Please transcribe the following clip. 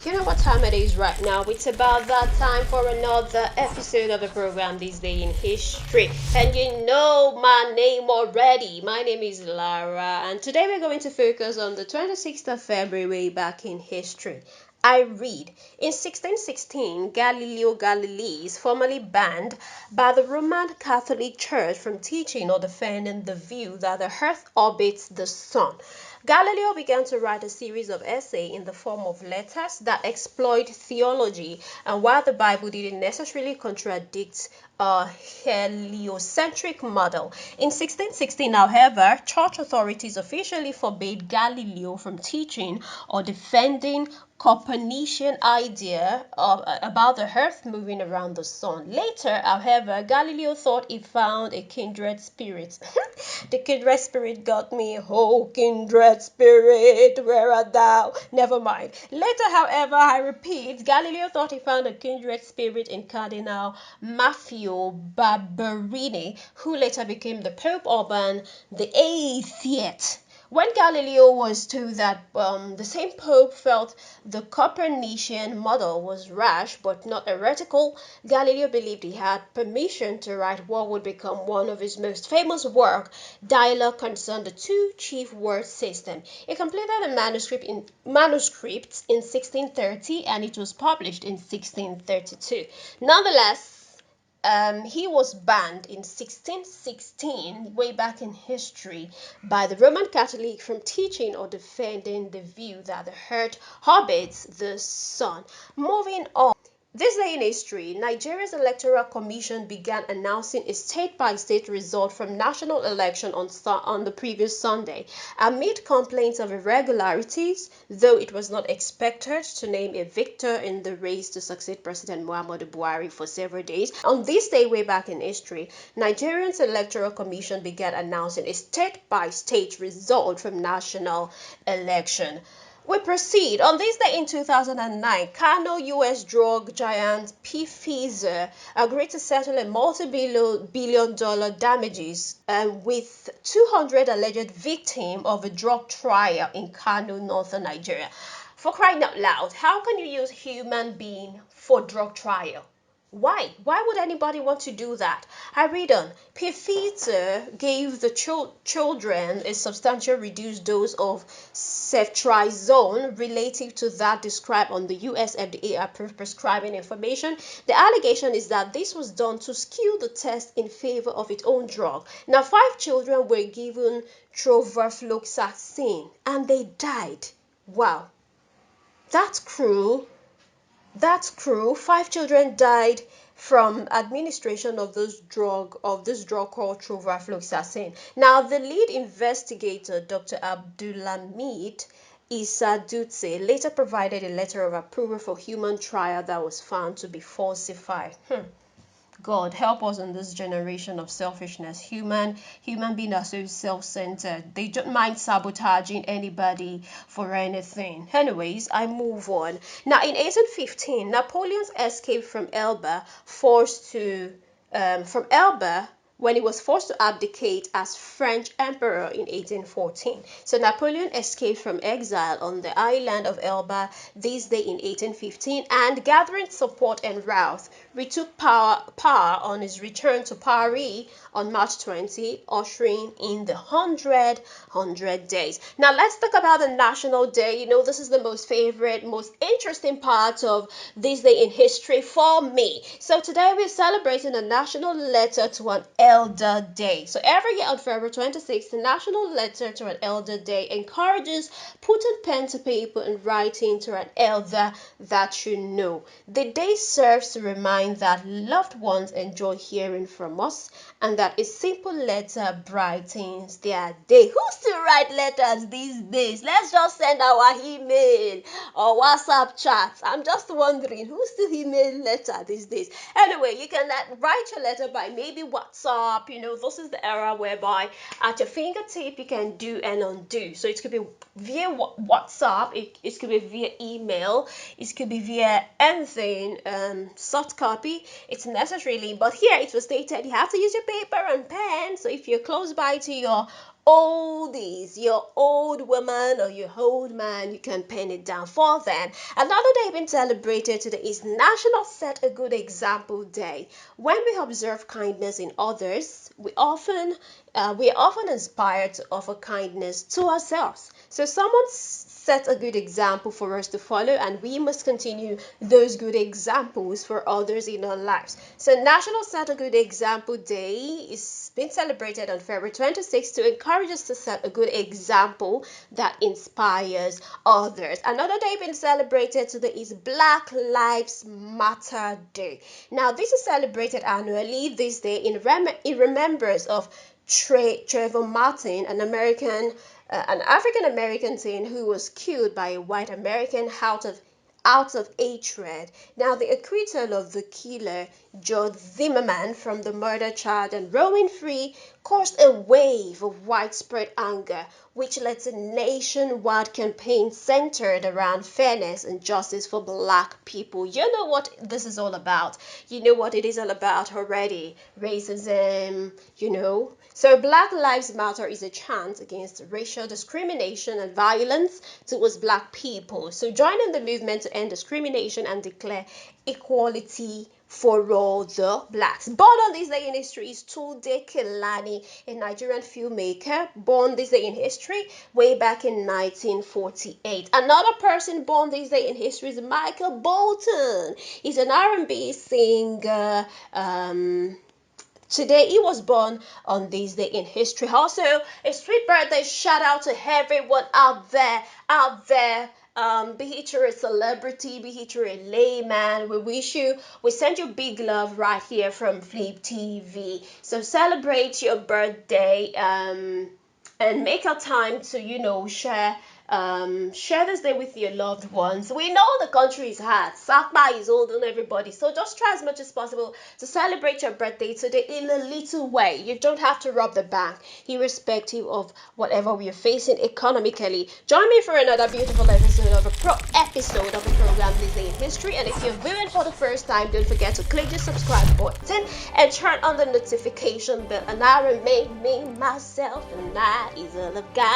You know what time it is right now? It's about that time for another episode of the program This Day in History. And you know my name already. My name is Lara, and today we're going to focus on the 26th of February way back in history. I read, in 1616, Galileo Galilei is formally banned by the Roman Catholic Church from teaching or defending the view that the earth orbits the sun. Galileo began to write a series of essays in the form of letters that explored theology, and while the Bible didn't necessarily contradict a heliocentric model. In 1616, however, church authorities officially forbade Galileo from teaching or defending Copernican idea about the earth moving around the sun. Later, however, Galileo thought he found a kindred spirit. The kindred spirit got me. Oh, kindred spirit, where art thou? Never mind. Later, however, I repeat, Galileo thought he found a kindred spirit in Cardinal Maffeo Barberini, who later became the Pope Urban the Eighth. When Galileo was told that the same Pope felt the Copernican model was rash but not heretical, Galileo believed he had permission to write what would become one of his most famous works, Dialogue Concerning the Two Chief Word System. He completed a manuscript in 1630 and it was published in 1632. Nonetheless, he was banned in 1616, way back in history, by the Roman Catholic from teaching or defending the view that the earth orbits the sun. Moving on. This day in history, Nigeria's Electoral Commission began announcing a state-by-state result from national election on the previous Sunday, amid complaints of irregularities, though it was not expected to name a victor in the race to succeed President Muhammadu Buhari for several days. On this day way back in history, Nigeria's Electoral Commission began announcing a state-by-state result from national election. We proceed. On this day in 2009, Kano U.S. drug giant Pfizer agreed to settle a multi-billion dollar damages with 200 alleged victims of a drug trial in Kano, northern Nigeria. For crying out loud, how can you use human being for drug trial? Why? Why would anybody want to do that? I read on. Pfizer gave the children a substantial reduced dose of ceftriaxone relative to that described on the US FDA approved prescribing information. The allegation is that this was done to skew the test in favor of its own drug. Now, 5 children were given trovafloxacin and they died. Wow, that's cruel. That's cruel. 5 children died from administration of this drug called trovafloxacin. Now, the lead investigator, Dr. Abdulhamid Issa Dutse, later provided a letter of approval for human trial that was found to be falsified. God help us in this generation of selfishness. Human beings are so self-centered. They don't mind sabotaging anybody for anything. Anyways, I move on. Now, in 1815, Napoleon's escape from Elba when he was forced to abdicate as French emperor in 1814. So Napoleon escaped from exile on the island of Elba this day in 1815 and gathering support and wrath, retook power on his return to Paris on March 20, ushering in the 100 days. Now let's talk about the National Day. You know, this is the most favorite, most interesting part of this day in history for me. So today we're celebrating a National Letter to an Elder Day. So every year on February 26th, the National Letter to an Elder Day encourages putting pen to paper and writing to an elder that you know. The day serves to remind that loved ones enjoy hearing from us and that a simple letter brightens their day. Who still write letters these days? Let's just send our email or WhatsApp chat. I'm just wondering who still email letter these days. Anyway, you can write your letter by maybe WhatsApp. You know, this is the era whereby at your fingertip you can do and undo. So it could be via WhatsApp, it could be via email, it could be via anything, soft copy. It's necessarily, but here it was stated you have to use your paper and pen. So if you're close by to your oldies, your old woman or your old man, you can pen it down for them. Another day being celebrated today is National Set a Good Example Day. When we observe kindness in others, we are often inspired to offer kindness to ourselves. So someone set a good example for us to follow, and we must continue those good examples for others in our lives. So National Set a Good Example Day is being celebrated on February 26th to encourage us to set a good example that inspires others. Another day being celebrated today is Black Lives Matter Day. Now, this is celebrated annually this day in remembrance of Trayvon Martin, an African American teen who was killed by a white American out of hatred. Now, the acquittal of the killer, George Zimmerman, from the murder charge and roaming free caused a wave of widespread anger, which led to a nationwide campaign centered around fairness and justice for black people. You know what this is all about. You know what it is all about already. Racism, So Black Lives Matter is a chant against racial discrimination and violence towards black people. So join in the movement to end discrimination and declare equality for all the blacks. Born on this day in history is Tunde Kelani, a Nigerian filmmaker born this day in history way back in 1948. Another person born this day in history is Michael Bolton. He's an R&B singer. Today he was born on this day in history. Also, a sweet birthday shout out to everyone out there. Be it you're a celebrity, be it you're a layman, we send you big love right here from Flip TV. So celebrate your birthday, and make a time to, share this day with your loved ones. We know the country is hard. Sakma is old on everybody. So just try as much as possible to celebrate your birthday today in a little way. You don't have to rob the bank, irrespective of whatever we are facing economically. Join me for another beautiful episode of the program This Day in History. And if you're viewing for the first time, don't forget to click the subscribe button and turn on the notification bell. And I remain me, myself, and that is all I've got.